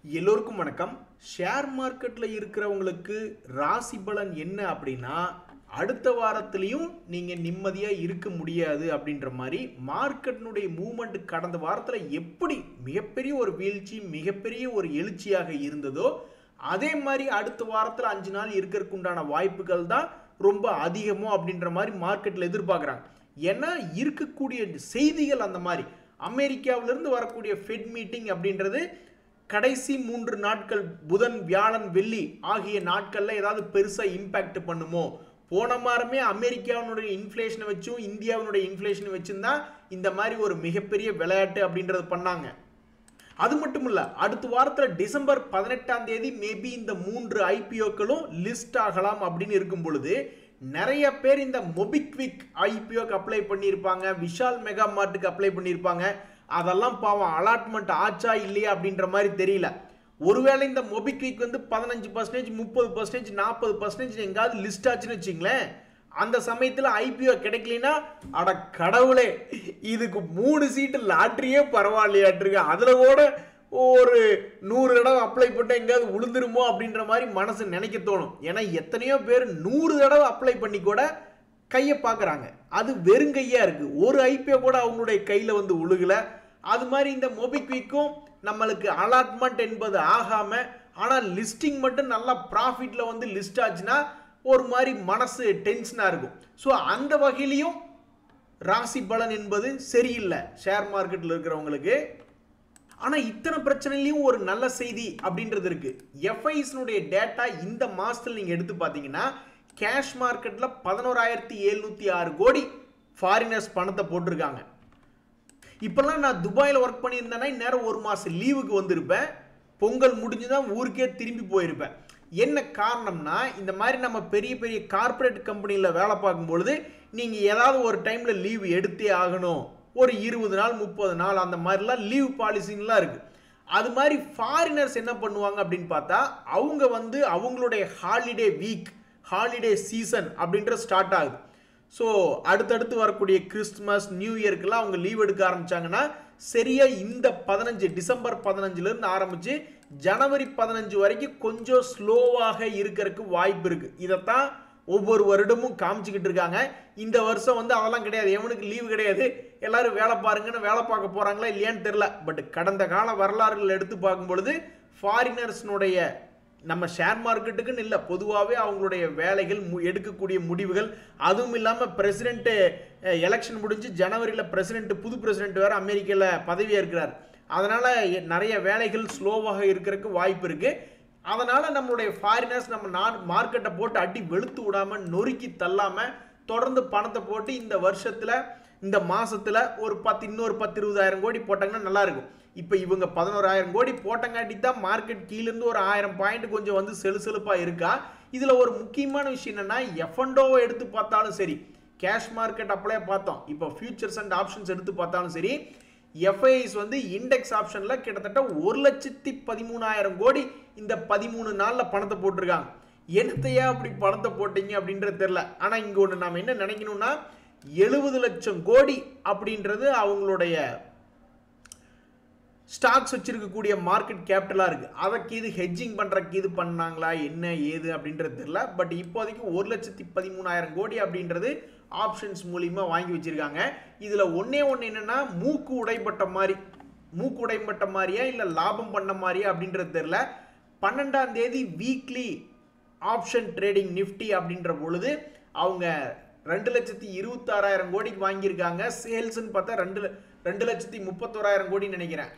எல்லோருக்கும் வணக்கம். ஷேர் மார்க்கெட்ல இருக்கிறவங்களுக்கு ராசி பலன் என்ன அப்படின்னா, அடுத்த வாரத்திலையும் நீங்க நிம்மதியா இருக்க முடியாது அப்படின்ற மாதிரி மார்க்கெட்னுடைய மூவ்மெண்ட் கடந்த வாரத்துல எப்படி மிகப்பெரிய ஒரு வீழ்ச்சி, மிகப்பெரிய ஒரு எழுச்சியாக இருந்ததோ, அதே மாதிரி அடுத்த வாரத்துல 5 நாள் இருக்கிறதுக்கு உண்டான வாய்ப்புகள் தான் ரொம்ப அதிகமோ அப்படின்ற மாதிரி மார்க்கெட்ல எதிர்பார்க்குறாங்க. ஏன்னா இருக்கக்கூடிய செய்திகள் அந்த மாதிரி. அமெரிக்காவிலிருந்து வரக்கூடிய ஃபெட் மீட்டிங் அப்படின்றது கடைசி 3 நாட்கள் புதன், வியாழன், வெள்ளி ஆகிய நாட்கள்ல ஏதாவது பெருசா இம்பாக்ட் பண்ணுமோ? போன வாரமே அமெரிக்காவினுடைய இன்ஃப்ளேஷனை வச்சும் இந்தியாவினுடைய இன்ஃப்ளேஷனை வச்சும் தான் இந்த மாதிரி ஒரு மிகப்பெரிய விளையாட்டு அப்படின்றது பண்ணாங்க. அது மட்டும் இல்ல, அடுத்த வாரத்தில் டிசம்பர் 18ஆம் தேதி மேபி இந்த 3 ஐபிஓக்களும் லிஸ்ட் ஆகலாம் அப்படின்னு இருக்கும் பொழுது நிறைய பேர் இந்த மொபிக்விக் ஐபிஓக்கு அப்ளை பண்ணியிருப்பாங்க, விஷால் மெகா மார்ட்டுக்கு அப்ளை பண்ணியிருப்பாங்க. அதெல்லாம் பாவம் அலாட்மெண்ட் ஆச்சா இல்லையா அப்படின்ற மாதிரி தெரியல. ஒருவேளை இந்த மொபிக்விக் வந்து 15%, 30%, 40% எங்காவது லிஸ்ட் ஆச்சுன்னு வச்சுங்களேன், அந்த சமயத்தில் ஐபிஓ கிடைக்கலனா அட கடவுளே, இதுக்கு 3 சீட்டு லாட்டரியே பரவாயில்லையாட்டிருக்கு, அதில் கூட ஒரு 100 தடவை அப்ளை பண்ண எங்கேயாவது விழுந்துருமோ அப்படின்ற மாதிரி மனசு நினைக்க தோணும். ஏன்னா எத்தனையோ பேர் 100 தடவை அப்ளை பண்ணி கூட கையை பார்க்குறாங்க, அது வெறுங்கையா இருக்கு, ஒரு ஐபிஓ கூட அவங்களுடைய கையில் வந்து உழுகல. அது மாதிரி இந்த மொபிக்விக்கும் நம்மளுக்கு அலாட்மெண்ட் என்பது ஆகாம, ஆனால் லிஸ்டிங் மட்டும் நல்லா ப்ராஃபிட்ல வந்து லிஸ்ட் ஆச்சுன்னா ஒரு மாதிரி மனசு டென்ஷனா இருக்கும். ஸோ அந்த வகையிலையும் ராசி பலன் என்பது சரியில்லை ஷேர் மார்க்கெட்டில் இருக்கிறவங்களுக்கு. ஆனால் இத்தனை பிரச்சனையிலையும் ஒரு நல்ல செய்தி அப்படின்றது இருக்கு. எஃப்ஐஸ்னுடைய டேட்டா இந்த மாசத்துல நீங்க எடுத்து பார்த்தீங்கன்னா, கேஷ் மார்க்கெட்ல 11,706 கோடி ஃபாரினர்ஸ் பணத்தை போட்டிருக்காங்க. இப்பெல்லாம் நான் துபாயில் ஒர்க் பண்ணியிருந்தேன்னா இந்நேரம் ஒரு மாசம் லீவுக்கு வந்திருப்பேன், பொங்கல் முடிஞ்சுதான் ஊருக்கே திரும்பி போயிருப்பேன். என்ன காரணம்னா, இந்த மாதிரி நம்ம பெரிய பெரிய கார்பரேட் கம்பெனியில் வேலை பார்க்கும் பொழுது நீங்க ஏதாவது ஒரு டைம்ல லீவ் எடுத்தே ஆகணும். ஒரு 20 நாள் 30 நாள் அந்த மாதிரிலாம் லீவ் பாலிசின்லாம் இருக்கு. அது மாதிரி ஃபாரினர்ஸ் என்ன பண்ணுவாங்க அப்படின்னு பார்த்தா, அவங்க வந்து அவங்களுடைய ஹாலிடே வீக், ஹாலிடே சீசன் அப்படின்ற ஸ்டார்ட் ஆகுது. ஸோ அடுத்தடுத்து வரக்கூடிய கிறிஸ்துமஸ், நியூ இயர்க்கெல்லாம் அவங்க லீவ் எடுக்க ஆரம்பிச்சாங்கன்னா, சரியா இந்த 15 டிசம்பர் 15லேருந்து ஆரம்பிச்சு ஜனவரி 15 வரைக்கும் கொஞ்சம் ஸ்லோவாக இருக்கிறதுக்கு வாய்ப்பு இருக்கு. இதைத்தான் ஒவ்வொரு வருடமும் காமிச்சுக்கிட்டு இருக்காங்க. இந்த வருஷம் வந்து அதெல்லாம் கிடையாது, எவனுக்கு லீவு கிடையாது, எல்லாரும் வேலை பாருங்கன்னு வேலை பார்க்க போறாங்களா இல்லையான்னு தெரியல. பட் கடந்த கால வரலாறுகள் எடுத்து பார்க்கும் பொழுது ஃபாரினர்ஸ்னுடைய, நம்ம ஷேர் மார்க்கெட்டுக்குன்னு இல்லை, பொதுவாகவே அவங்களுடைய வேலைகள், எடுக்கக்கூடிய முடிவுகள், அதுவும் இல்லாமல் பிரசிடென்ட் எலெக்ஷன் முடிஞ்சு ஜனவரியில் புது பிரசிடென்ட் வேறு அமெரிக்காவில் பதவியாக இருக்கிறார். அதனால் நிறைய வேலைகள் ஸ்லோவாக இருக்கிறதுக்கு வாய்ப்பு இருக்குது. அதனால் நம்மளுடைய ஃபாரினர்ஸ் நம்ம மார்க்கெட்டை போட்டு அடி வெளுத்து விடாமல், நொறுக்கி தள்ளாமல் தொடர்ந்து பணத்தை போட்டு இந்த வருஷத்தில், இந்த மாதத்தில் ஒரு இன்னொரு 10-20 கோடி போட்டாங்கன்னா நல்லாயிருக்கும். இப்போ இவங்க 11,000 கோடி போட்டங்காட்டி தான் மார்க்கெட் கீழேருந்து ஒரு 1000 பாயிண்ட் கொஞ்சம் வந்து செலுசெலுப்பாக இருக்கா. இதில் ஒரு முக்கியமான விஷயம் என்னென்னா, எஃப்என்டோவை எடுத்து பார்த்தாலும் சரி, கேஷ் மார்க்கெட் அப்படியே பார்த்தோம், இப்போ ஃபியூச்சர்ஸ் அண்ட் ஆப்ஷன்ஸ் எடுத்து பார்த்தாலும் சரி, எஃப்ஐஸ் வந்து இண்டெக்ஸ் ஆப்ஷனில் கிட்டத்தட்ட 1,13,000 கோடி இந்த 13 நாளில் பணத்தை போட்டிருக்காங்க. என்னத்தையா அப்படி பணத்தை போட்டீங்க அப்படின்றது தெரியல. ஆனால் இங்கே ஒன்று நாம் என்ன நினைக்கணும்னா, 70 லட்சம் கோடி அப்படின்றது அவங்களுடைய ஸ்டாக்ஸ் வச்சிருக்கக்கூடிய மார்க்கெட் கேபிட்டலாக இருக்குது. அதற்கு இது ஹெட்ஜிங் பண்ணுறக்கு இது பண்ணாங்களா என்ன ஏது அப்படின்றது தெரியல. பட் இப்போதைக்கு 1,13,000 கோடி அப்படின்றது ஆப்ஷன்ஸ் மூலியமாக வாங்கி வச்சிருக்காங்க. இதில் ஒன்று என்னென்னா, மூக்கு உடைப்பட்ட மாதிரியா இல்லை லாபம் பண்ண மாதிரியா அப்படின்றது தெரியல. 12ஆம் தேதி வீக்லி ஆப்ஷன் ட்ரேடிங் நிஃப்டி அப்படின்ற பொழுது அவங்க 2,26,000 கோடிக்கு வாங்கியிருக்காங்க. சேல்ஸ்ன்னு பார்த்தா 2,31,000 கோடின்னு நினைக்கிறேன்,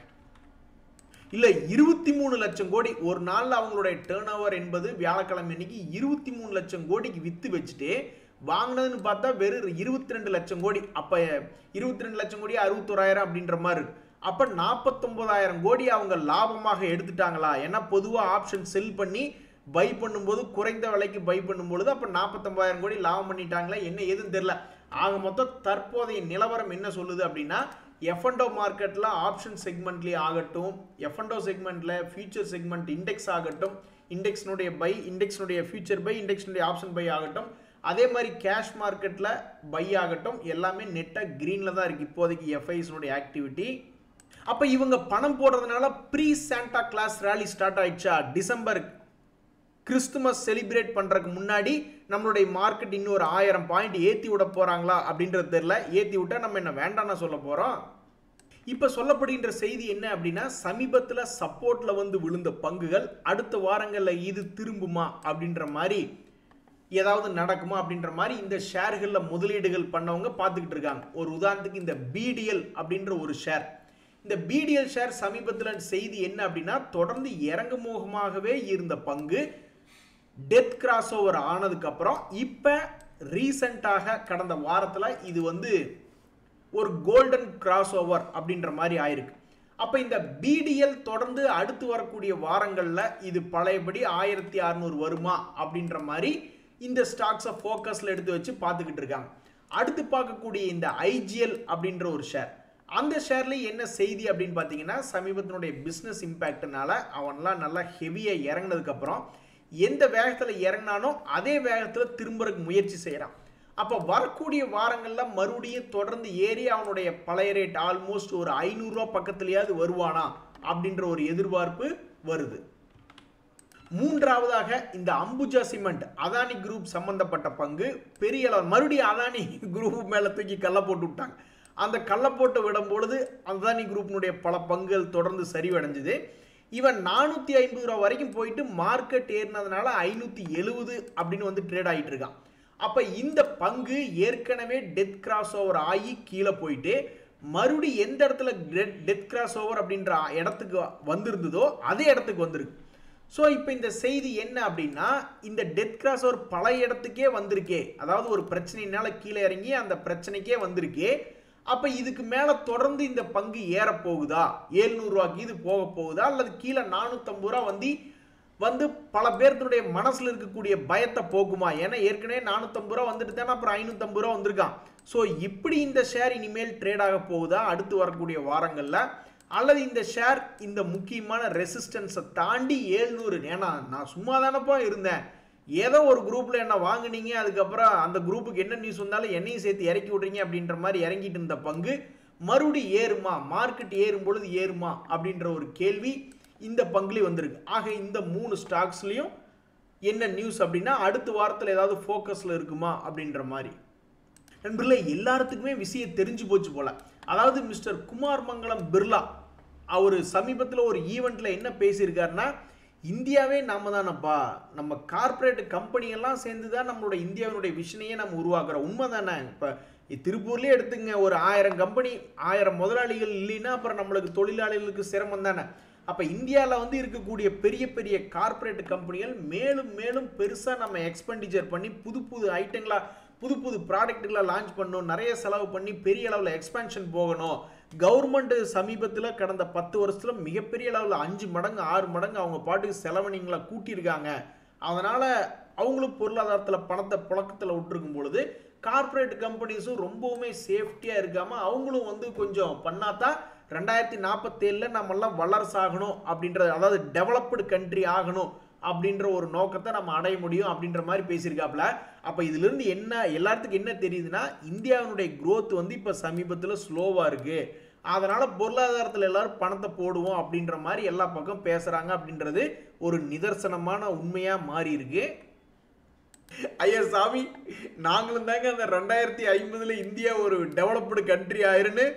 இல்லை 23 லட்சம் கோடி. ஒரு நாளில் அவங்களுடைய டேர்ன் ஓவர் என்பது வியாழக்கிழமை அன்னைக்கு 23 லட்சம் கோடிக்கு விற்று வச்சுட்டு வாங்கினதுன்னு பார்த்தா வெறும் 22 லட்சம் கோடி. அப்போ 22 லட்சம் கோடி 61,000 அப்படின்ற மாதிரி இருக்கு. அப்போ 49,000 கோடி அவங்க லாபமாக எடுத்துட்டாங்களா? ஏன்னா பொதுவாக ஆப்ஷன் செல் பண்ணி பை பண்ணும்போது குறைந்த விலைக்கு பை பண்ணும்பொழுது அப்போ 49,000 கோடி லாபம் பண்ணிட்டாங்களா என்ன ஏதுன்னு தெரியல. ஆக மொத்தம் தற்போதைய நிலவரம் என்ன சொல்லுது அப்படின்னா, எஃப்என்டோ மார்க்கெட்டில் ஆப்ஷன் செக்மெண்ட்லேயே ஆகட்டும், எஃப்என்டோ செக்மெண்ட்டில் ஃபியூச்சர் செக்மெண்ட் இண்டெக்ஸ் ஆகட்டும், இண்டெக்ஸ்னுடைய பை, இண்டெக்ஸ்னுடைய ஃபியூச்சர் பை, இண்டெக்ஸ்னுடைய ஆப்ஷன் பை ஆகட்டும், அதே மாதிரி கேஷ் மார்க்கெட்டில் பை ஆகட்டும், எல்லாமே நெட்டாக க்ரீனில் தான் இருக்குது இப்போதைக்கு எஃப்ஐஸ்னுடைய ஆக்டிவிட்டி. அப்ப இவங்க பணம் போடுறதுனால pre Santa Claus rally start ஆயிடுச்சா? டிசம்பர் கிறிஸ்துமஸ் செலிப்ரேட் பண்றதுக்கு முன்னாடி நம்மளுடைய மார்க்கெட் இன்னும் ஒரு 1000 பாயிண்ட் ஏத்தி விட போறாங்களா அப்படின்றது தெரியல. ஏத்தி விட்டா நம்ம என்ன வேண்டாம்னு சொல்ல போறோம்? இப்ப சொல்லப்படுகின்ற செய்தி என்ன அப்படின்னா, சமீபத்தில் சப்போர்ட்ல வந்து விழுந்த பங்குகள் அடுத்த வாரங்கள்ல இது திரும்புமா அப்படின்ற மாதிரி, ஏதாவது நடக்குமா அப்படின்ற மாதிரி இந்த ஷேர்கள்ல முதலீடுகள் பண்ணவங்க பார்த்துக்கிட்டு இருக்காங்க. ஒரு உதாரணத்துக்கு இந்த பிடிஎல் அப்படின்ற ஒரு ஷேர், இந்த பிடிஎல் ஷேர் சமீபத்தில் செய்தி என்ன அப்படின்னா, தொடர்ந்து இறங்குமுகமாகவே இருந்த பங்கு டெத் கிராஸ் ஓவர் ஆனதுக்கு அப்புறம் இப்ப ரீசெண்டாக கடந்த வாரத்தில் இது வந்து ஒரு கோல்டன் கிராஸ் ஓவர் அப்படின்ற மாதிரி ஆயிருக்கு. அப்ப இந்த பிடிஎல் தொடர்ந்து அடுத்து வரக்கூடிய வாரங்கள்ல இது பழையபடி 1600 வருமா அப்படின்ற மாதிரி இந்த ஸ்டாக்ஸை ஃபோக்கஸ்ல எடுத்து வச்சு பார்த்துக்கிட்டு இருக்காங்க. அடுத்து பார்க்கக்கூடிய இந்த ஐஜிஎல் அப்படின்ற ஒரு ஷேர், அந்த ஷேர்ல என்ன செய்தி அப்படின்னு பார்த்தீங்கன்னா, சமீபத்தினுடைய பிசினஸ் இம்பாக்ட்னால அவன்லாம் நல்லா ஹெவியா இறங்கினதுக்கு அப்புறம் எந்த வேகத்தில் இறங்கினானோ அதே வேகத்தில் திரும்பறதுக்கு முயற்சி செய்யறான். அப்ப வரக்கூடிய வாரங்கள்ல மறுபடியும் தொடர்ந்து ஏறி அவனுடைய பழைய ரேட் ஆல்மோஸ்ட் ஒரு 500 ரூபாய் பக்கத்திலேயாவது வருவானா அப்படின்ற ஒரு எதிர்பார்ப்பு வருது. மூன்றாவதாக இந்த அம்புஜா சிமெண்ட் அதானி குரூப் சம்பந்தப்பட்ட பங்கு பெரிய அளவு மறுபடியும் அதானி குரூப் மேல தூக்கி கல்ல போட்டு விட்டாங்க. அந்த கல்ல போட்டு விடும் பொழுது அதானி குரூப்னுடைய பல பங்குகள் தொடர்ந்து சரிவடைஞ்சது. இவன் 450 ரூபாய் வரைக்கும் போயிட்டு மார்க்கெட் ஏறினதுனால 570 அப்படின்னு வந்து ட்ரேட் ஆகிட்டு இருக்கான். அப்ப இந்த பங்கு ஏற்கனவே டெத் கிராஸ் ஓவர் ஆகி கீழே போயிட்டு மறுபடி எந்த இடத்துல டெத் கிராஸ் ஓவர் அப்படின்ற இடத்துக்கு வந்திருந்ததோ அதே இடத்துக்கு வந்திருக்கு. ஸோ இப்போ இந்த செய்தி என்ன அப்படின்னா, இந்த டெத் கிராஸ் ஓவர் பழைய இடத்துக்கே வந்திருக்கே, அதாவது ஒரு பிரச்சனைனால கீழே இறங்கி அந்த பிரச்சனைக்கே வந்திருக்கே. அப்ப இதுக்கு மேல தொடர்ந்து இந்த பங்கு ஏற போகுதா, 700 ரூபாய்க்கு இது போக போகுதா, அல்லது கீழே 450 ரூபாய் வந்து பல பேர்த்துடைய மனசுல இருக்கக்கூடிய பயத்தை போக்குமா? ஏன்னா ஏற்கனவே 450 ரூபாய் வந்துட்டு தானே அப்புறம் 550 ரூபாய் வந்திருக்கான். ஸோ இப்படி இந்த ஷேர் இனிமேல் ட்ரேட் ஆக போகுதா அடுத்து வரக்கூடிய வாரங்கள்ல, அல்லது இந்த ஷேர் இந்த முக்கியமான ரெசிஸ்டன்ஸை தாண்டி 700? ஏன்னா நான் சும்மா தானப்பா இருந்தேன், ஏதோ ஒரு குரூப்ல என்ன வாங்குனீங்க, அதுக்கப்புறம் அந்த குரூப்புக்கு என்ன நியூஸ் வந்தாலும் என்னையும் சேர்த்து இறக்கி விடுறீங்க அப்படின்ற மாதிரி இறங்கிட்டு இருந்த பங்கு மறுபடியும் ஏறுமா, மார்க்கெட் ஏறும் பொழுது ஏறுமா அப்படின்ற ஒரு கேள்வி இந்த பங்குலயும் வந்திருக்கு. ஆக இந்த 3 ஸ்டாக்ஸ்லயும் என்ன நியூஸ் அப்படின்னா, அடுத்த வாரத்தில் ஏதாவது ஃபோக்கஸ்ல இருக்குமா அப்படின்ற மாதிரி. நண்பர்களே, எல்லாத்துக்குமே விஷயம் தெரிஞ்சு போச்சு போல. அதாவது மிஸ்டர் குமார் மங்கலம் பிர்லா அவர் சமீபத்தில் ஒரு ஈவெண்ட்ல என்ன பேசியிருக்காருன்னா, இந்தியாவே நாம தானப்பா, நம்ம கார்பரேட் கம்பெனி எல்லாம் சேர்ந்து தான் நம்மளோட இந்தியாவினுடைய விஷனையே நம்ம உருவாக்குறோம். உண்மை தானே? இப்போ திருப்பூர்லேயே எடுத்துங்க, ஒரு 1000 கம்பெனி 1000 முதலாளிகள் இல்லைன்னா அப்புறம் நம்மளுக்கு தொழிலாளிகளுக்கு சிரமம் தானே. அப்போ இந்தியாவில் வந்து இருக்கக்கூடிய பெரிய பெரிய கார்பரேட் கம்பெனிகள் மேலும் மேலும் பெருசாக நம்ம எக்ஸ்பெண்டிச்சர் பண்ணி புது புது ஐட்டங்களா புது புது ப்ராடக்ட்டுகளை லான்ச் பண்ணணும், நிறைய செலவு பண்ணி பெரிய அளவில் எக்ஸ்பேன்ஷன் போகணும். கவர்மெண்ட் சமீபத்தில் கடந்த 10 வருஷத்தில் மிகப்பெரிய அளவில் 5 மடங்கு 6 மடங்கு அவங்க பாட்டுக்கு செலவணிங்களை கூட்டியிருக்காங்க. அதனால் அவங்களும் பொருளாதாரத்தில் பணத்தை புழக்கத்தில் விட்டுருக்கும் பொழுது கார்பரேட் கம்பெனிஸும் ரொம்பவுமே சேஃப்டியாக இருக்காமல் அவங்களும் வந்து கொஞ்சம் பண்ணாதான் 2047 நம்மெல்லாம் வல்லரசாகணும் அப்படின்றது, அதாவது டெவலப்டு கண்ட்ரி ஆகணும் அப்படின்ற ஒரு நோக்கத்தை நம்ம அடைய முடியும் அப்படின்ற மாதிரி பேசியிருக்காப்புல. அப்போ இதிலிருந்து என்ன எல்லாத்துக்கும் என்ன தெரியுதுன்னா, இந்தியாவினுடைய growth வந்து இப்போ சமீபத்தில் ஸ்லோவாக இருக்கு, அதனால பொருளாதாரத்தில் எல்லாரும் பணத்தை போடுவோம் அப்படின்ற மாதிரி எல்லா பக்கம் பேசுறாங்க அப்படின்றது ஒரு நிதர்சனமான உண்மையா மாறி இருக்கு. ஐயா சாமி, நாங்களும் தாங்க அந்த 2050 இந்தியா ஒரு டெவலப்டு கண்ட்ரி ஆயிருன்னு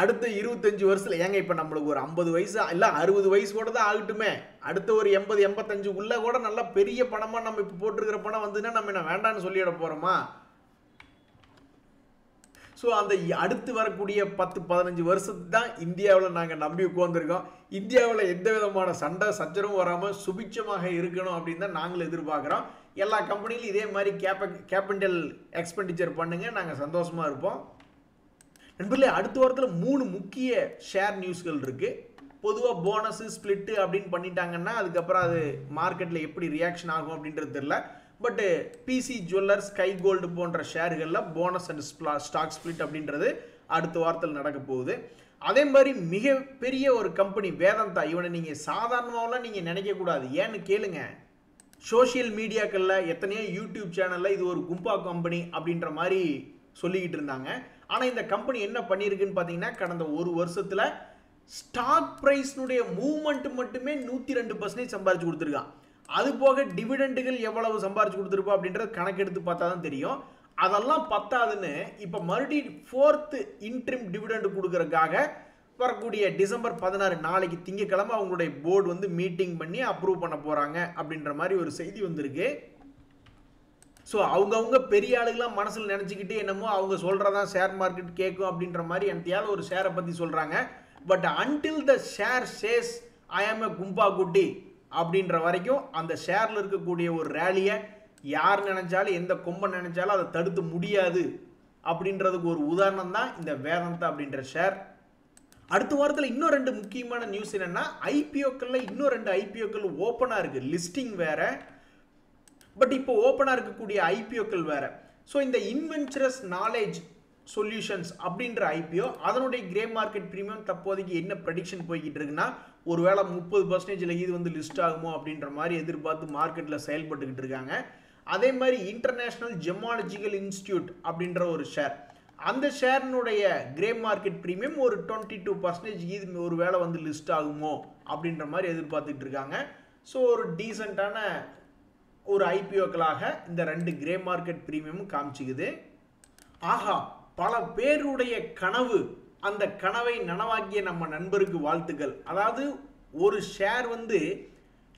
அடுத்த 25 வருஷத்துல, ஏங்க இப்ப நம்மளுக்கு ஒரு 50 வயசு இல்ல 60 வயசு கூட தான் ஆகட்டுமே, அடுத்த ஒரு 80 85 கூட நல்ல பெரிய பணமா நம்ம இப்ப போட்டுருக்கிற பணம் வந்துன்னா நம்ம என்ன வேண்டான்னு சொல்லிட போறோமா? ஸோ அந்த அடுத்து வரக்கூடிய 10-15 வருஷத்துக்கு தான் இந்தியாவில் நாங்கள் நம்பி உட்காந்துருக்கோம். இந்தியாவில் எந்த விதமான சண்டை சச்சரவும் வராமல் சுபிட்சமாக இருக்கணும் அப்படின்னு தான் நாங்களும் எதிர்பார்க்குறோம். எல்லா கம்பெனிலும் இதே மாதிரி கேபிட்டல் எக்ஸ்பெண்டிச்சர் பண்ணுங்க, நாங்கள் சந்தோஷமாக இருப்போம். நண்பர்களே, அடுத்த வாரத்தில் 3 முக்கிய ஷேர் நியூஸ்கள் இருக்குது. பொதுவாக போனஸு ஸ்பிளிட்டு அப்படின்னு பண்ணிட்டாங்கன்னா அதுக்கப்புறம் அது மார்க்கெட்டில் எப்படி ரியாக்ஷன் ஆகும் அப்படின்றது தெரியல. But PC jewellers, sky gold போன்ற ஷேர்களில் போனஸ் அண்ட் ஸ்டாக் ஸ்பிளிட் அப்படின்றது அடுத்த வாரத்தில் நடக்க போகுது. அதே மாதிரி மிகப்பெரிய ஒரு கம்பெனி வேதாந்தா, இவனை நீங்கள் சாதாரணமாகலாம் நீங்கள் நினைக்கக்கூடாது. ஏன்னு கேளுங்க, சோஷியல் மீடியாக்களில் எத்தனையோ யூடியூப் சேனலில் இது ஒரு கும்பா கம்பெனி அப்படின்ற மாதிரி சொல்லிக்கிட்டு இருந்தாங்க. ஆனால் இந்த கம்பெனி என்ன பண்ணியிருக்குன்னு பார்த்தீங்கன்னா, கடந்த ஒரு வருஷத்தில் ஸ்டாக் பிரைஸ்னுடைய மூவ்மெண்ட் மட்டுமே 102% சம்பாரிச்சு கொடுத்துருக்கான். அது போக டிவிடெண்டுகள் எவ்வளவு சம்பாரிச்சு கொடுத்துருப்போம் அப்படின்றது கணக்கெடுத்து பார்த்தா தான் தெரியும். அதெல்லாம் பத்தாதுன்னு இப்போ மறுபடியும் 4th இன்ட்ரிம் டிவிடெண்ட் கொடுக்கறதுக்காக வரக்கூடிய டிசம்பர் 16 நாளைக்கு திங்கக்கிழமை அவங்களுடைய போர்டு வந்து மீட்டிங் பண்ணி அப்ரூவ் பண்ண போகிறாங்க அப்படின்ற மாதிரி ஒரு செய்தி வந்திருக்கு. ஸோ அவங்கவுங்க பெரிய ஆளுகளாம் மனசில் நினச்சிக்கிட்டு என்னமோ அவங்க சொல்கிறதான் ஷேர் மார்க்கெட் கேட்கும் அப்படின்ற மாதிரி எனத்தையாவது ஒரு ஷேரை பற்றி சொல்கிறாங்க. But until the share says I ஆம் எ கும்பா குட்டி அப்படின்ற வரைக்கும் அந்த ஷேரில் இருக்கக்கூடிய ஒரு ரேலியை யார் நினைச்சாலும் எந்த கொம்பன் நினைச்சாலும் அதை தடுத்து முடியாது அப்படின்றதுக்கு ஒரு உதாரணம் தான் இந்த வேதாந்தா அப்படின்ற ஷேர். அடுத்த வாரத்தில் இன்னும் 2 முக்கியமான நியூஸ் என்னன்னா, ஐபிஓக்களில் இன்னும் 2 ஐபிஓக்கள் ஓப்பனாக இருக்குது. லிஸ்டிங் வேற, பட் இப்போ ஓப்பனாக இருக்கக்கூடிய ஐபிஓக்கள் வேற. ஸோ இந்த இன்வென்ச்சரஸ் நாலேஜ் சொல்யூஷன்ஸ் அப்படின்ற ஐபிஓ அதனுடைய கிரே மார்க்கெட் ப்ரீமியம் தற்போதைக்கு என்ன ப்ரெடிக்ஷன் போய்கிட்டு இருக்குன்னா, ஒருவேளை 30% இது வந்து லிஸ்ட் ஆகுமோ அப்படின்ற மாதிரி எதிர்பார்த்து மார்க்கெட்டில் செயல்பட்டுக்கிட்டு இருக்காங்க. அதே மாதிரி இன்டர்நேஷனல் ஜெமாலஜிக்கல் இன்ஸ்டியூட் அப்படின்ற ஒரு ஷேர், அந்த ஷேரினுடைய கிரே மார்க்கெட் ப்ரீமியம் ஒரு 22% இது ஒரு வேளை வந்து லிஸ்ட் ஆகுமோ அப்படின்ற மாதிரி எதிர்பார்த்துட்டு இருக்காங்க. ஸோ ஒரு டீசெண்டான ஒரு ஐபிஓக்களாக இந்த 2 கிரே மார்க்கெட் ப்ரீமியமும் காமிச்சிக்குது. ஆஹா, பல பேருடைய கனவு, அந்த கனவை நனவாக்கிய நம்ம நண்பருக்கு வாழ்த்துக்கள். அதாவது ஒரு ஷேர் வந்து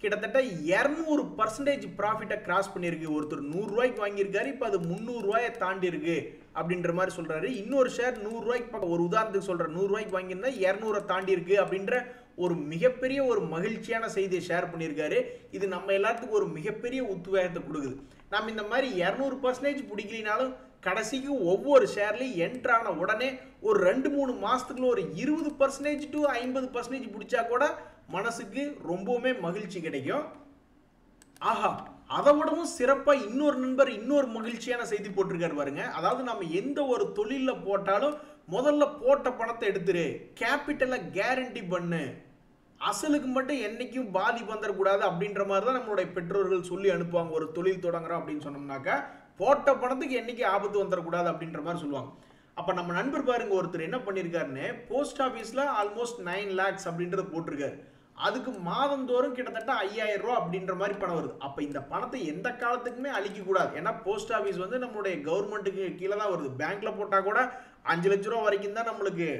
கிட்டத்தட்ட 200% ப்ராஃபிட்டை கிராஸ் பண்ணியிருக்கு. ஒருத்தர் 100 ரூபாய்க்கு வாங்கியிருக்காரு, இப்போ அது 300 ரூபாயை தாண்டி இருக்கு அப்படின்ற மாதிரி சொல்றாரு. இன்னொரு ஷேர் 100 ரூபாய்க்கு, ஒரு உதாரணத்துக்கு சொல்ற 100 ரூபாய்க்கு வாங்கியிருந்தா 200 தாண்டி இருக்கு அப்படின்ற ஒரு மிகப்பெரிய ஒரு மகிழ்ச்சியான செய்தியை ஷேர் பண்ணியிருக்காரு. இது நம்ம எல்லாத்துக்கும் ஒரு மிகப்பெரிய உத்வேகத்தை கொடுக்குது. நம்ம இந்த மாதிரி 200% பிடிக்கலினாலும் கடைசிக்கு ஒவ்வொரு ஷேர்லையும் என்ட்ரான உடனே ஒரு 2-3 மாசத்துக்குள்ள ஒரு 20% to 50% பிடிச்சா கூட மனசுக்கு ரொம்பவுமே மகிழ்ச்சி கிடைக்கும். ஆஹா, அதை விடவும் சிறப்பா இன்னொரு நண்பர் இன்னொரு மகிழ்ச்சியான செய்தி போட்டிருக்காரு பாருங்க. அதாவது நம்ம எந்த ஒரு தொழில போட்டாலும் முதல்ல போட்ட பணத்தை எடுத்துரு, கேபிட்டலை கேரண்டி பண்ணு, அசலுக்கு மட்டும் என்னைக்கும் பாதிப்பு வந்துடக்கூடாது அப்படின்ற மாதிரி தான் நம்மளுடைய பெற்றோர்கள் சொல்லி அனுப்புவாங்க. ஒரு தொழில் தொடங்குறோம் அப்படின்னு சொன்னோம்னாக்கா போட்ட பணத்துக்கு என்னைக்கு ஆபத்து வந்துடக்கூடாது அப்படின்ற மாதிரி சொல்லுவாங்க. அப்ப நம்ம நண்பர் பாருங்க, ஒருத்தர் என்ன பண்ணியிருக்காருன்னு போஸ்ட் ஆஃபீஸ்ல ஆல்மோஸ்ட் 9 lakhs அப்படின்றது போட்டிருக்காரு. அதுக்கு மாதந்தோறும் கிட்டத்தட்ட 5000 ரூபா அப்படின்ற மாதிரி பணம் வருது. அப்ப இந்த பணத்தை எந்த காலத்துக்குமே அழிக்க கூடாது. ஏன்னா போஸ்ட் ஆஃபீஸ் வந்து நம்மளுடைய கவர்மெண்ட்டுக்கு கீழே தான் வருது. பேங்க்ல போட்டா கூட 5 லட்சம் ரூபா வரைக்கும் தான் நம்மளுக்கு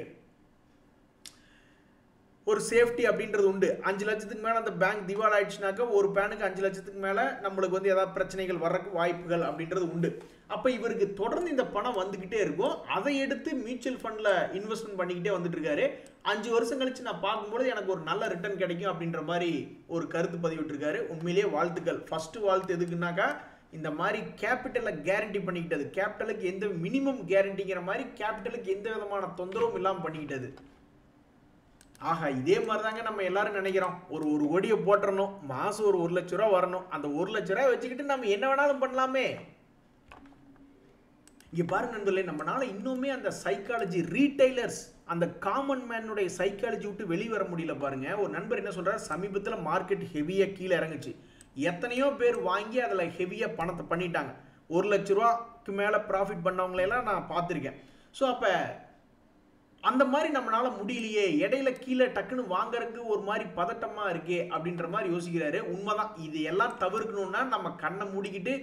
ஒரு சேஃப்டி அப்படின்றது உண்டு. 5 லட்சத்துக்கு மேலே அந்த பேங்க் திவால் ஆயிடுச்சுனாக்கா ஒரு பேனுக்கு 5 லட்சத்துக்கு மேலே நம்மளுக்கு வந்து ஏதாவது பிரச்சனைகள் வர்றதுக்கு வாய்ப்புகள் அப்படின்றது உண்டு. அப்போ இவருக்கு தொடர்ந்து இந்த பணம் வந்துக்கிட்டே இருக்கும். அதை எடுத்து மியூச்சுவல் ஃபண்டில் இன்வெஸ்ட்மெண்ட் பண்ணிக்கிட்டே வந்துட்டு இருக்காரு. 5 வருஷம் கழிச்சு நான் பார்க்கும்போது எனக்கு ஒரு நல்ல ரிட்டர்ன் கிடைக்கும் அப்படின்ற மாதிரி ஒரு கருத்து பதிவிட்டிருக்காரு. உண்மையிலேயே வாழ்த்துக்கள். ஃபர்ஸ்ட் வாழ்த்து எதுக்குன்னாக்கா, இந்த மாதிரி கேபிட்டலை கேரண்டி பண்ணிக்கிட்டது, கேபிட்டலுக்கு எந்த மினிமம் கேரண்டிங்கிற மாதிரி கேபிட்டலுக்கு எந்த விதமான தொந்தரவும் இல்லாமல் பண்ணிக்கிட்டது. ஆஹா, இதே மாதிரி தாங்க நம்ம எல்லாரும் நினைக்கிறோம். ஒரு கோடியை போட்டுறணும், மாசம் ஒரு 1 லட்ச ரூபா வரணும், அந்த 1 லட்ச ரூபாய் வச்சுக்கிட்டு நம்ம என்ன வேணாலும் பண்ணலாமே. இங்க பாருங்க நண்பர்களே, நம்மளால இன்னுமே அந்த சைக்காலஜி, ரீட்டைலர்ஸ், அந்த காமன் மேனுடைய சைக்காலஜி விட்டு வெளியே வர முடியல பாருங்க. ஒரு நண்பர் என்ன சொல்றாரு, சமீபத்தில் மார்க்கெட் ஹெவியா கீழே இறங்குச்சு, எத்தனையோ பேர் வாங்கி அதில் ஹெவியா பணத்தை பண்ணிட்டாங்க. 1 லட்ச ரூபாய்க்கு மேலே ப்ராஃபிட் பண்ணவங்களெல்லாம் நான் பார்த்துருக்கேன். ஸோ அப்போ அந்த மாதிரி நம்மளால முடியலையே, இடையில கீழே டக்குன்னு வாங்கறதுக்கு ஒரு மாதிரி பதட்டமா இருக்கே அப்படின்ற மாதிரி யோசிக்கிறாரு. உண்மைதான். இது எல்லாம் தவிர்க்கணும்னா நம்ம கண்ணை மூடிக்கிட்டு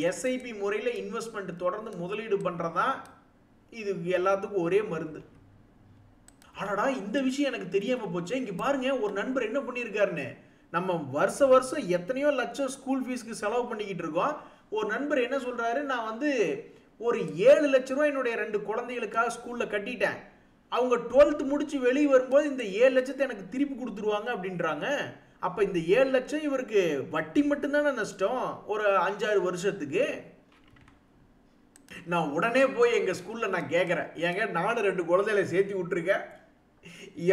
எஸ்ஐபி முறையில் இன்வெஸ்ட்மெண்ட் தொடர்ந்து முதலீடு பண்றதா இது எல்லாத்துக்கும் ஒரே மருந்து. ஆனாடா, இந்த விஷயம் எனக்கு தெரியாம போச்சு. இங்க பாருங்க, ஒரு நண்பர் என்ன பண்ணியிருக்காருன்னு, நம்ம வருஷம் எத்தனையோ லட்சம் ஸ்கூல் ஃபீஸ்க்கு செலவு பண்ணிக்கிட்டு இருக்கோம். ஒரு நண்பர் என்ன சொல்றாரு, நான் வந்து ஒரு 7 லட்ச ரூபாய் என்னுடைய 2 குழந்தைகளுக்காக ஸ்கூல்ல கட்டிட்டேன், அவங்க 12th முடிச்சு வெளியே வரும்போது இந்த 7 லட்சத்தை எனக்கு திருப்பி கொடுத்துருவாங்க அப்படின்றாங்க. அப்ப இந்த 7 லட்சம் இவருக்கு வட்டி மட்டும்தானே நஷ்டம் ஒரு 5-6 வருஷத்துக்கு. நான் உடனே போய் எங்க ஸ்கூல்ல நான் கேட்கறேன், ஏங்க நானும் 2 குழந்தைகளை சேர்த்து விட்டுருக்கேன்,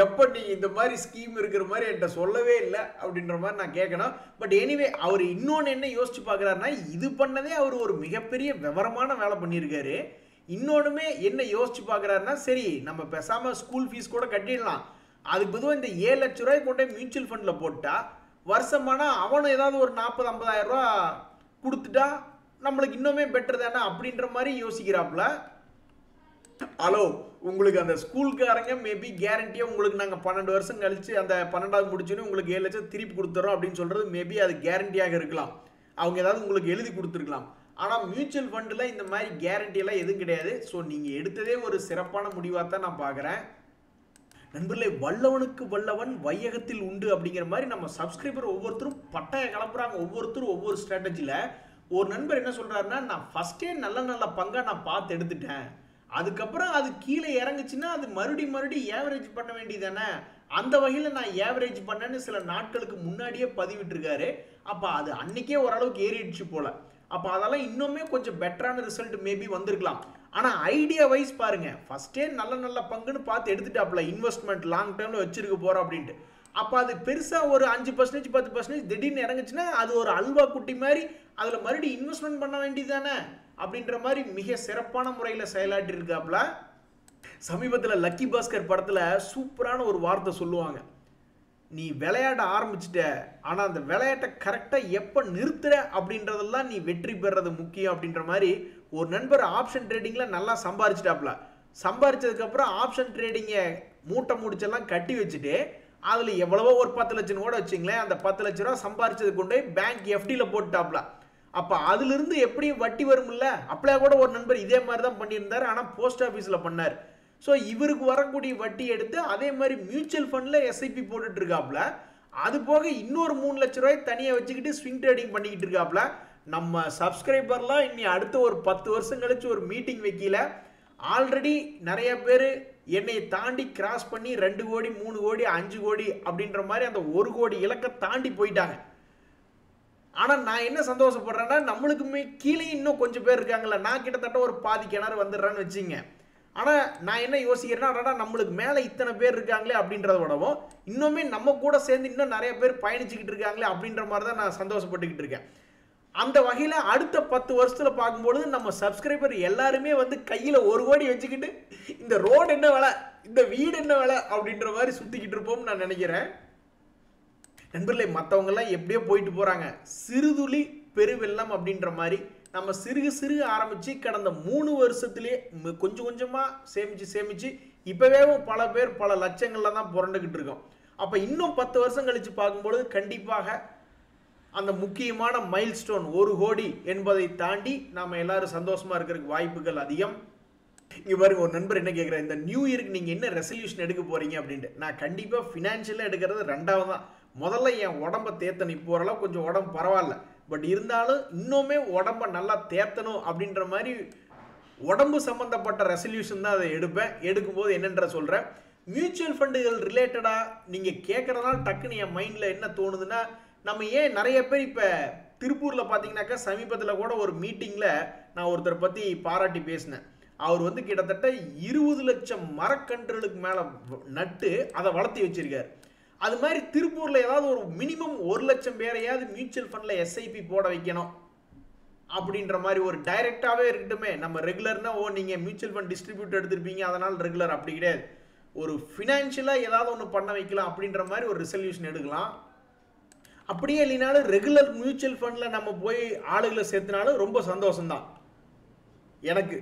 எப்ப நீங்க இந்த மாதிரி ஸ்கீம் இருக்கிற மாதிரி என்கிட்ட சொல்லவே இல்லை அப்படின்ற மாதிரி நான் கேட்கணும். பட் எனிவே, அவர் இன்னொன்னு என்ன யோசிச்சு பார்க்குறாருன்னா, இது பண்ணதே அவர் ஒரு மிகப்பெரிய விவரமான வேலை பண்ணியிருக்காரு. இன்னொன்றுமே என்ன யோசிச்சு பார்க்குறாருன்னா, சரி நம்ம பேசாம ஸ்கூல் ஃபீஸ் கூட கட்டிடலாம், அதுக்கு பொதுவாக இந்த 7 லட்ச ரூபாய் கொண்டே மியூச்சுவல் ஃபண்டில் போட்டா வருஷமானா அவனும் ஏதாவது ஒரு 40-50 ரூபா கொடுத்துட்டா நம்மளுக்கு இன்னுமே பெட்டர் தானே அப்படின்ற மாதிரி யோசிக்கிறாப்புல. ஹலோ, உங்களுக்கு அந்த ஸ்கூல்காரங்க மேபி கேரண்டியாக உங்களுக்கு நாங்கள் 12 வருஷம் கழிச்சு அந்த 12வது முடிச்சோன்னே உங்களுக்கு 7 லட்சம் திருப்பி கொடுத்துறோம் அப்படின்னு சொல்கிறது மேபி அது கேரண்டியாக இருக்கலாம். அவங்க ஏதாவது உங்களுக்கு எழுதி கொடுத்துருக்கலாம். ஆனால் மியூச்சுவல் ஃபண்டில் இந்த மாதிரி கேரண்டியெல்லாம் எதுவும் கிடையாது. ஸோ நீங்கள் எடுத்ததே ஒரு சிறப்பான முடிவாக தான் நான் பார்க்குறேன். நண்பர்களே, வல்லவனுக்கு வல்லவன் வையகத்தில் உண்டு அப்படிங்கிற மாதிரி நம்ம சப்ஸ்கிரைபர் ஒவ்வொருத்தரும் பட்டைய கலப்புறாங்க. ஒவ்வொருத்தரும் ஒவ்வொரு ஸ்ட்ராட்டஜியில். ஒரு நண்பர் என்ன சொல்கிறாருன்னா, நான் ஃபஸ்ட்டே நல்ல நல்ல பங்காக நான் பார்த்து எடுத்துட்டேன், அதுக்கப்புறம் அது கீழே இறங்குச்சுன்னா அது மறுபடியும் ஏவரேஜ் பண்ண வேண்டியதானே, அந்த வகையில் நான் ஏவரேஜ் பண்ணேன்னு சில நாட்களுக்கு முன்னாடியே பதிவிட்டிருக்காரு. அப்போ அது அன்னைக்கே ஓரளவுக்கு ஏறிடுச்சு போல. அப்போ அதெல்லாம் இன்னுமே கொஞ்சம் பெட்டரான ரிசல்ட் மேபி வந்திருக்கலாம். ஆனால் ஐடியா வைஸ் பாருங்க, ஃபர்ஸ்டே நல்ல நல்ல பங்குன்னு பார்த்து எடுத்துட்டாப்ல, இன்வெஸ்ட்மெண்ட் லாங் டேர்மில் வச்சிருக்க போகிறோம் அப்படின்ட்டு. அப்போ அது பெருசாக ஒரு 5% 10% திடீர்னு இறங்குச்சுன்னா அது ஒரு அல்வா குட்டி மாதிரி அதில் மறுபடியும் இன்வெஸ்ட்மெண்ட் பண்ண வேண்டியது தானே அப்படின்ற மாதிரி மிக சிறப்பான முறையில் செயலாற்றி இருக்காப்ல. சமீபத்தில் லக்கி பாஸ்கர் படத்தில் சூப்பரான ஒரு வார்த்தை சொல்லுவாங்க, நீ விளையாட ஆரம்பிச்சிட்ட, ஆனால் அந்த விளையாட்டை கரெக்டாக எப்போ நிறுத்துற அப்படின்றதெல்லாம் நீ வெற்றி பெறது முக்கியம் அப்படின்ற மாதிரி. ஒரு நண்பர் ஆப்ஷன் ட்ரேடிங்கில் நல்லா சம்பாரிச்சிட்டாப்ல. சம்பாரிச்சதுக்கப்புறம் ஆப்ஷன் ட்ரேடிங்கை மூட்டை முடிச்செல்லாம் கட்டி வச்சுட்டு அதில் எவ்வளவோ ஒரு 10 லட்சம் கூட வச்சுங்களேன், அந்த 10 லட்ச ரூபா சம்பாரிச்சது கொண்டு போய் பேங்க் எஃப்டியில் போட்டுட்டாப்ல. அப்போ அதிலிருந்து எப்படியும் வட்டி வரும்ல. அப்படியே கூட ஒரு நண்பர் இதே மாதிரி தான் பண்ணியிருந்தார், ஆனால் போஸ்ட் ஆஃபீஸில் பண்ணார். ஸோ இவருக்கு வரக்கூடிய வட்டி எடுத்து அதே மாதிரி மியூச்சுவல் ஃபண்டில் எஸ்ஐபி போட்டுட்டு இருக்காப்ல. அது போக இன்னொரு 3 லட்ச ரூபாய் தனியாக வச்சுக்கிட்டு ஸ்விங் ட்ரேடிங் பண்ணிக்கிட்டு இருக்காப்ல. நம்ம சப்ஸ்கிரைபர்லாம் இன்னி அடுத்த ஒரு 10 வருஷம் கழிச்சு ஒரு மீட்டிங் வைக்கல. ஆல்ரெடி நிறைய பேர் என்னை தாண்டி கிராஸ் பண்ணி 2 கோடி 3 கோடி 5 கோடி அப்படின்ற மாதிரி அந்த 1 கோடி இலக்கை தாண்டி போயிட்டாங்க. ஆனால் நான் என்ன சந்தோஷப்படுறேன்னா, நம்மளுக்குமே கீழே இன்னும் கொஞ்சம் பேர் இருக்காங்கல்ல, நான் கிட்டத்தட்ட ஒரு பாதி கிணறு வந்துடுறேன்னு வச்சுங்க. ஆனால் நான் என்ன யோசிக்கிறேன்னா, நம்மளுக்கு மேலே இத்தனை பேர் இருக்காங்களே அப்படின்றத விடவும் இன்னுமே நம்ம கூட சேர்ந்து இன்னும் நிறைய பேர் பயணிச்சுக்கிட்டு இருக்காங்களே அப்படின்ற மாதிரி தான் நான் சந்தோஷப்பட்டுக்கிட்டு இருக்கேன். அந்த வகையில் அடுத்த 10 வருஷத்தில் பார்க்கும்பொழுது நம்ம சப்ஸ்கிரைபர் எல்லாருமே வந்து கையில் 1 கோடி வச்சுக்கிட்டு இந்த ரோடு என்ன விலை, இந்த வீடு என்ன விலை அப்படின்ற மாதிரி சுற்றிக்கிட்டு இருப்போம்னு நான் நினைக்கிறேன். நண்பர்களே, மற்றவங்கெல்லாம் எப்படியோ போயிட்டு போகிறாங்க, சிறுதுளி பெருவெள்ளம் அப்படின்ற மாதிரி நம்ம சிறுக ஆரம்பித்து கடந்த 3 வருஷத்துலேயே கொஞ்சம் கொஞ்சமாக சேமித்து இப்போவே பல பேர் பல லட்சங்களில் தான் புரண்டுக்கிட்டு இருக்கோம். அப்போ இன்னும் 10 வருஷம் கழித்து பார்க்கும்பொழுது கண்டிப்பாக அந்த முக்கியமான மைல்ஸ்டோன் 1 கோடி என்பதை தாண்டி நாம் எல்லாரும் சந்தோஷமாக இருக்கிறதுக்கு வாய்ப்புகள் அதிகம். இங்கே பாருங்க, ஒரு நண்பர் என்ன கேட்குறாரு, இந்த நியூ இயருக்கு நீங்கள் என்ன ரெசல்யூஷன் எடுக்க போகிறீங்க அப்படின்ட்டு. நான் கண்டிப்பாக ஃபினான்ஷியலாக எடுக்கிறது 2வது தான். முதல்ல என் உடம்பை தேத்தணும். இப்போ ஓரளவு கொஞ்சம் உடம்பு பரவாயில்ல, பட் இருந்தாலும் இன்னுமே உடம்பை நல்லா தேத்தணும் அப்படின்ற மாதிரி உடம்பு சம்மந்தப்பட்ட ரெசல்யூஷன் தான் அதை எடுப்பேன். எடுக்கும்போது என்னென்ற சொல்கிறேன். மியூச்சுவல் ஃபண்டுகள் ரிலேட்டடாக நீங்கள் கேட்குறதுனால டக்குன்னு என் மைண்டில் என்ன தோணுதுன்னா, நம்ம ஏன் நிறைய பேர் இப்போ திருப்பூரில் பார்த்தீங்கன்னாக்கா சமீபத்தில் கூட ஒரு மீட்டிங்கில் நான் ஒருத்தரை பற்றி பாராட்டி பேசினேன். அவர் வந்து கிட்டத்தட்ட 20 லட்சம் மரக்கன்றுகளுக்கு மேலே நட்டு அதை வளர்த்தி வச்சிருக்காரு. அது மாதிரி திருப்பூரில் ஏதாவது ஒரு மினிமம் 1 லட்சம் பேரையாவது மியூச்சுவல் ஃபண்டில் எஸ்ஐபி போட வைக்கணும் அப்படின்ற மாதிரி ஒரு டைரெக்டாகவே இருக்கட்டுமே. நம்ம ரெகுலர்னா நீங்கள் மியூச்சுவல் ஃபண்ட் டிஸ்ட்ரிபியூட் எடுத்திருப்பீங்க அதனால் ரெகுலர், அப்படி கிடையாது. ஒரு ஃபினான்ஷியலாக ஏதாவது ஒன்று பண்ண வைக்கலாம் அப்படின்ற மாதிரி ஒரு ரெசல்யூஷன் எடுக்கலாம். அப்படியே இல்லைனாலும் ரெகுலர் மியூச்சுவல் ஃபண்டில் நம்ம போய் ஆளுகளை சேர்த்துனாலும் ரொம்ப சந்தோஷம்தான் எனக்கு.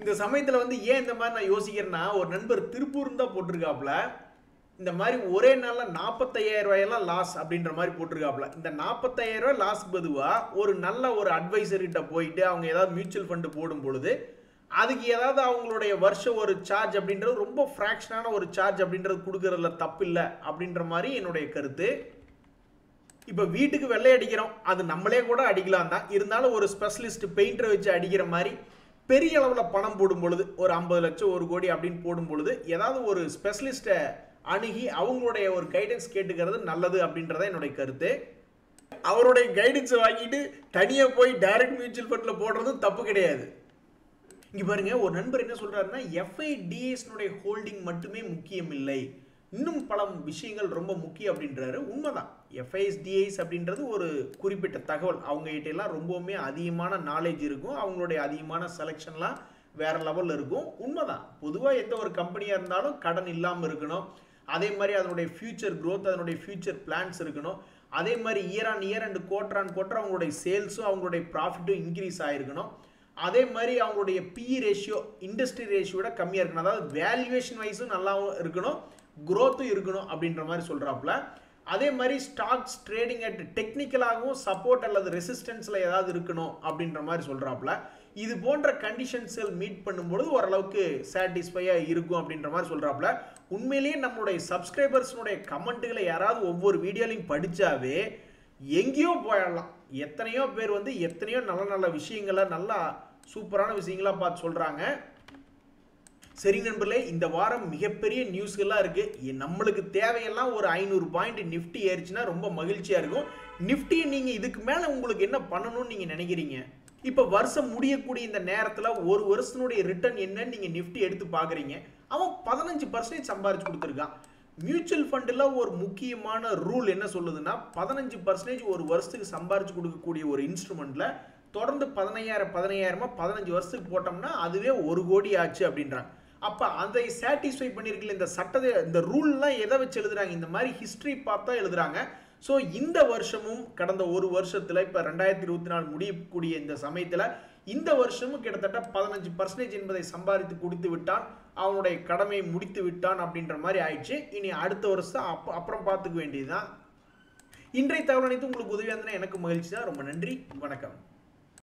இந்த சமயத்தில் வந்து ஏன் இந்த மாதிரி நான் யோசிக்கிறேன்னா, ஒரு நண்பர் திருப்பூர் தான் போட்டிருக்காப்புல, இந்த மாதிரி ஒரே நாளில் 45,000 ரூபாயெல்லாம் லாஸ் அப்படின்ற மாதிரி போட்டிருக்காப்புல. இந்த 45,000 ரூபாய் லாஸ்க்கு பதுவாக ஒரு நல்ல ஒரு அட்வைசர்கிட்ட போயிட்டு அவங்க ஏதாவது மியூச்சுவல் ஃபண்டு போடும் பொழுது அதுக்கு ஏதாவது அவங்களுடைய வருஷம் ஒரு சார்ஜ் அப்படின்றது ரொம்ப ஃப்ராக்ஷனான ஒரு சார்ஜ் அப்படின்றது கொடுக்கறதுல தப்பு இல்லை அப்படின்ற மாதிரி என்னுடைய கருத்து. இப்போ வீட்டுக்கு வெள்ளை அடிக்கிறோம், அது நம்மளே கூட அடிக்கலாம் தான், இருந்தாலும் ஒரு ஸ்பெஷலிஸ்ட் பெயிண்டரை வச்சு அடிக்கிற மாதிரி பெரிய அளவில் பணம் போடும் பொழுது ஒரு 50 லட்சம் 1 கோடி அப்படின்னு போடும் பொழுது ஏதாவது ஒரு ஸ்பெஷலிஸ்ட்டை அணுகி அவங்களுடைய ஒரு கைடன்ஸ் கேட்டுக்கிறது நல்லது அப்படின்றத என்னுடைய கருத்து. அவருடைய கைடன்ஸை வாங்கிட்டு தனியாக போய் டைரக்ட் மியூச்சுவல் ஃபண்டில் போடுறதும் தப்பு கிடையாது. இங்கே பாருங்க, ஒரு நண்பர் என்ன சொல்கிறாருன்னா, எஃப்ஐடிஎஸ்னுடைய ஹோல்டிங் மட்டுமே முக்கியம் இல்லை, இன்னும் பல விஷயங்கள் ரொம்ப முக்கியம் அப்படின்றாரு. உண்மைதான், எஃப்ஐஎஸ்டிஐஸ் அப்படின்றது ஒரு குறிப்பிட்ட தகவல், அவங்ககிட்ட எல்லாம் ரொம்பவுமே அதிகமான நாலேஜ் இருக்கும், அவங்களுடைய அதிகமான செலெக்ஷன்லாம் வேற லெவலில் இருக்கும். உண்மைதான், பொதுவாக எந்த ஒரு கம்பெனியாக இருந்தாலும் கடன் இல்லாமல் இருக்கணும், அதே மாதிரி அதனுடைய ஃபியூச்சர் க்ரோத், அதனுடைய ஃபியூச்சர் பிளான்ஸ் இருக்கணும், அதே மாதிரி year on year and quarter on quarter அவங்களுடைய சேல்ஸும் அவங்களுடைய ப்ராஃபிட்டும் இன்க்ரீஸ் ஆகிருக்கணும். அதே மாதிரி அவங்களுடைய PE ரேஷியோ இண்டஸ்ட்ரி ரேஷியோட கம்மியாக இருக்கணும், அதாவது வேல்யூவேஷன் வைஸும் நல்லாவும் இருக்கணும், growth-ம் இருக்கணும் அப்படின்ற மாதிரி சொல்கிறாப்புல. அதே மாதிரி ஸ்டாக்ஸ் ட்ரேடிங் அட் டெக்னிக்கலாகவும் சப்போர்ட் அல்லது ரெசிஸ்டன்ஸில் ஏதாவது இருக்கணும் அப்படின்ற மாதிரி சொல்கிறாப்புல. இது போன்ற கண்டிஷன்ஸ்கள் மீட் பண்ணும்பொழுது ஓரளவுக்கு சாட்டிஸ்ஃபையாக இருக்கும் அப்படின்ற மாதிரி சொல்கிறாப்புல. உண்மையிலேயே நம்மளுடைய சப்ஸ்கிரைபர்ஸ்னுடைய கமெண்ட்டுகளை யாராவது ஒவ்வொரு வீடியோலையும் படித்தாவே எங்கேயோ போயிடலாம். எத்தனையோ பேர் வந்து எத்தனையோ நல்ல நல்ல விஷயங்களை நல்லா சூப்பரான விஷயங்களாக பார்த்து சொல்கிறாங்க. சரி நண்பர்களே, இந்த வாரம் மிகப்பெரிய நியூஸ்கள்லாம் இருக்குது. நம்மளுக்கு தேவையெல்லாம் ஒரு 500 பாயிண்ட் நிஃப்டி ஏறிச்சுன்னா ரொம்ப மகிழ்ச்சியாக இருக்கும். நிஃப்டி நீங்கள் இதுக்கு மேலே உங்களுக்கு என்ன பண்ணணும்னு நீங்கள் நினைக்கிறீங்க? இப்போ வருஷம் முடியக்கூடிய இந்த நேரத்தில் ஒரு வருஷத்தினுடைய ரிட்டர்ன் என்னன்னு நீங்கள் நிஃப்டி எடுத்து பார்க்குறீங்க. அவன் 15% சம்பாரிச்சு கொடுத்துருக்கான். மியூச்சுவல் ஃபண்டில் ஒரு முக்கியமான ரூல் என்ன சொல்லுதுன்னா 15% ஒரு வருஷத்துக்கு சம்பாரிச்சு கொடுக்கக்கூடிய ஒரு இன்ஸ்ட்ருமெண்ட்டில் தொடர்ந்து 15,000 15 வருஷத்துக்கு போட்டோம்னா அதுவே 1 கோடி ஆச்சு அப்படின்றாங்க. அப்போ அதை சாட்டிஸ்ஃபை பண்ணியிருக்கல இந்த சட்டத்தை, இந்த ரூல்லாம் எதை வச்சு எழுதுறாங்க? இந்த மாதிரி ஹிஸ்ட்ரி பார்த்தா எழுதுறாங்க. ஸோ இந்த வருஷமும் கடந்த ஒரு வருஷத்தில் இப்போ 2024 முடியக்கூடிய இந்த சமயத்தில் இந்த வருஷமும் கிட்டத்தட்ட 15% என்பதை சம்பாதித்து கொடுத்து விட்டான், அவனுடைய கடமையை முடித்து விட்டான் அப்படின்ற மாதிரி ஆயிடுச்சு. இனி அடுத்த வருஷம் அப்புறம் பார்த்துக்க வேண்டியதுதான். இன்றைய தகவல் அனைத்து உங்களுக்கு உதவியாக இருந்ததுன்னா எனக்கு மகிழ்ச்சி தான். ரொம்ப நன்றி, வணக்கம்.